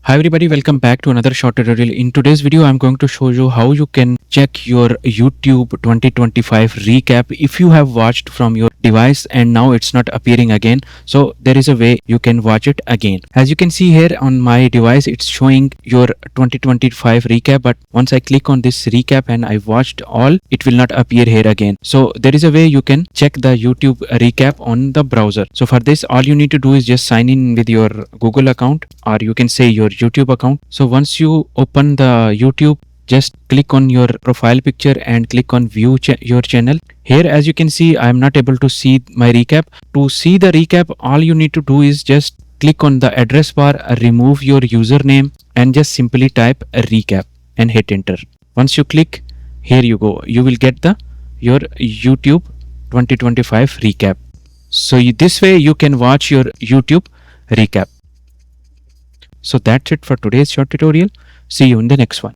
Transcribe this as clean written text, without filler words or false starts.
Hi everybody, welcome back to another short tutorial. In today's video, I'm going to show you how you can check your YouTube 2025 recap if you have watched from your device and now it's not appearing again. So there is a way you can watch it again. As you can see here on my device, it's showing your 2025 recap, but once I click on this recap and I watched all, it will not appear here again. So there is a way you can check the YouTube recap on the browser. So for this, all you need to do is just sign in with your Google account, or you can say your YouTube account. So once you open the YouTube, just click on your profile picture and click on view your channel. Here, as you can see, I am not able to see my recap. To see the recap, all you need to do is just click on the address bar, remove your username and just simply type a recap and hit enter. Once you click, here you go, you will get your YouTube 2025 recap. So this way you can watch your YouTube recap. So that's it for today's short tutorial. See you in the next one.